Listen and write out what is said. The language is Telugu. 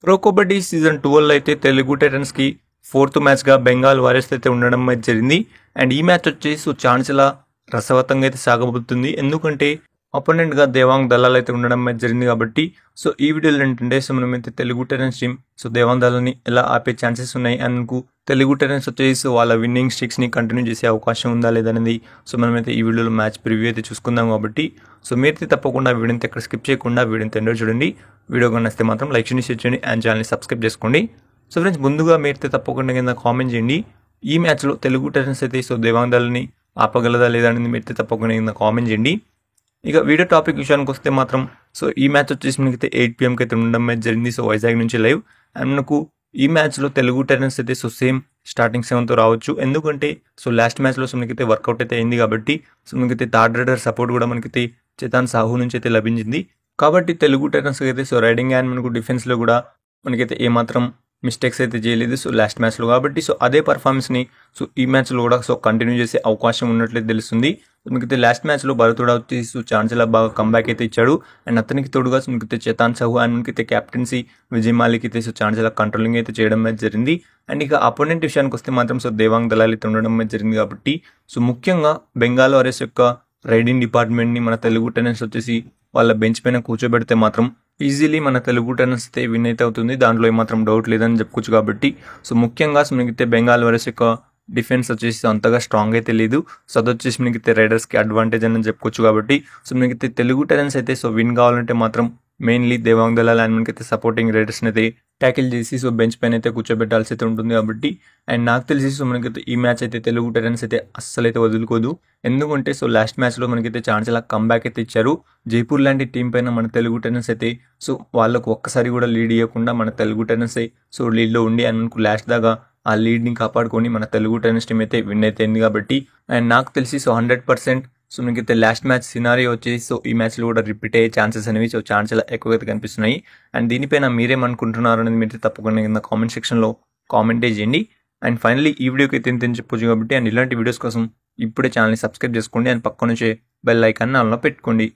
ప్రో కబడ్డీ సీజన్ 12 అయితే తెలుగు టైటన్స్కి ఫోర్త్ మ్యాచ్గా బెంగాల్ వారియర్స్ అయితే ఉండడం అయితే జరిగింది. అండ్ ఈ మ్యాచ్ వచ్చేసి చాలా రసవత్తంగా అయితే సాగబోతుంది. ఎందుకంటే అపోనెంట్గా దేవాంగ్ దళాల్ అయితే ఉండడం అయితే జరిగింది కాబట్టి ఈ వీడియోలో ఏంటంటే మనమైతే తెలుగు టైటన్స్ టీమ్ దేవాంగ్ దళాల్ని ఎలా ఆపే ఛాన్సెస్ ఉన్నాయి అందుకు తెలుగు టైటన్స్ వచ్చేసి వాళ్ళ విన్నింగ్ స్ట్రిక్స్ని కంటిన్యూ చేసే అవకాశం ఉందా లేదనేది మనమైతే ఈ వీడియోలో మ్యాచ్ ప్రివ్యూ అయితే చూసుకుందాం. కాబట్టి మీరైతే తప్పకుండా వీడియోని ఎక్కడ స్కిప్ చేయకుండా వీడియోని ఎండో చూడండి. వీడియో కనిస్తే మాత్రం లైక్ చేయండి, షేర్ చేయండి అండ్ ఛానల్ని సబ్స్క్రైబ్ చేసుకోండి. ఫ్రెండ్స్, ముందుగా మీరైతే తప్పకుండా కింద కామెంట్ చేయండి ఈ మ్యాచ్లో తెలుగు టైటన్స్ అయితే దేవాంగ్ దళాల్ని ఆపగలదా లేదా అనేది మీరైతే తప్పకుండా కింద కామెంట్ చేయండి. ఇక వీడియో టాపిక్ విషయానికి వస్తే మాత్రం ఈ మ్యాచ్ వచ్చేసి మనకైతే 8 PM అయితే ఉండడం అయితే జరిగింది. వైజాగ్ నుంచి లైవ్. అండ్ మనకు ఈ మ్యాచ్లో తెలుగు టైటన్స్ అయితే సేమ్ స్టార్టింగ్ 7తో రావచ్చు. ఎందుకంటే లాస్ట్ మ్యాచ్లో మనకైతే వర్కౌట్ అయితే అయింది కాబట్టి మనకైతే థర్డ్ రైడర్ సపోర్ట్ కూడా మనకైతే చేతాన్ సాహు నుంచి అయితే లభించింది. కాబట్టి తెలుగు టైటన్స్ అయితే రైడింగ్ అండ్ మనకు డిఫెన్స్లో కూడా మనకైతే ఏమాత్రం మిస్టేక్స్ అయితే చేయలేదు లాస్ట్ మ్యాచ్లో. కాబట్టి అదే పర్ఫార్మెన్స్ని ఈ మ్యాచ్లో కూడా కంటిన్యూ చేసే అవకాశం ఉన్నట్లయితే తెలుస్తుంది. మనకైతే లాస్ట్ మ్యాచ్లో భరతుడా వచ్చేసి చాలా బాగా కంబ్యాక్ అయితే ఇచ్చాడు. అండ్ అతనికి తోడుగా మనకైతే చేతాన్ సాహు అండ్ మనకైతే కెప్టెన్సీ విజయ్ మాలిక్ అయితే చాలా కంట్రోలింగ్ అయితే చేయడం అయితే జరిగింది. అండ్ ఇక అపోనెంట్ విషయానికి వస్తే మాత్రం దేవాంగ్ దళాల్ అయితే ఉండడం అయితే జరిగింది. కాబట్టి ముఖ్యంగా బెంగాల్ వారియర్స్ యొక్క రైడింగ్ డిపార్ట్మెంట్ని మన తెలుగు టైటన్స్ వచ్చేసి వాళ్ళ బెంచ్ పైన కూర్చోబెడితే మాత్రం ఈజీలీ మన తెలుగు టైటన్స్ అయితే విన్ అయితే అవుతుంది. దాంట్లో ఏమాత్రం డౌట్ లేదని చెప్పుకోవచ్చు. కాబట్టి ముఖ్యంగా మనకైతే బెంగాల్ వారియర్స్ యొక్క డిఫెన్స్ వచ్చేసి అంతగా స్ట్రాంగ్ అయితే లేదు. అది వచ్చేసి మనకైతే రైడర్స్కి అడ్వాంటేజ్ అని చెప్పుకోవచ్చు. కాబట్టి మనకైతే తెలుగు టైటన్స్ అయితే విన్ కావాలంటే మాత్రం మెయిన్లీ దేవాంగ్ దళాల్ అండ్ మనకైతే సపోర్టింగ్ రైడర్స్ని అయితే ట్యాకిల్ చేసి బెంచ్ పైన అయితే కూర్చోబెట్టాల్సి అయితే ఉంటుంది. కాబట్టి అండ్ నాకు తెలిసి మనకైతే ఈ మ్యాచ్ అయితే తెలుగు టైటన్స్ అయితే అస్సలు అయితే వదులుకోదు. ఎందుకంటే లాస్ట్ మ్యాచ్లో మనకైతే చాలా కంబ్యాక్ అయితే ఇచ్చారు. జైపూర్ లాంటి టీం పైన మన తెలుగు టైటన్స్ అయితే వాళ్ళకు ఒక్కసారి కూడా లీడ్ ఇవ్వకుండా మన తెలుగు టైటన్స్ లీడ్లో ఉండి అండ్ మనకు లాస్ట్ దాకా ఆ లీడ్ని కాపాడుకొని మన తెలుగు టైటన్స్ టీం అయితే విన్ అయితే అయింది. కాబట్టి అండ్ నాకు తెలిసి 100% మనకైతే లాస్ట్ మ్యాచ్ సినారియో వచ్చేసి ఈ మ్యాచ్లో కూడా రిపీట్ అయ్యే ఛాన్సెస్ అనేవి చాలా ఎక్కువగా కనిపిస్తున్నాయి. అండ్ దీనిపైన మీరేమనుకుంటున్నారు అనేది మీరు తప్పకుండా కింద కామెంట్ సెక్షన్లో కామెంటే చేయండి. అండ్ ఫైనల్లీ ఈ వీడియోకి అయితే ఎంత చెప్పొచ్చు. కాబట్టి అండ్ ఇలాంటి వీడియోస్ కోసం ఇప్పుడే ఛానల్ని సబ్స్క్రైబ్ చేసుకోండి అండ్ పక్క నుంచే బెల్ ఐకాన్ని ఆన్లో పెట్టుకోండి.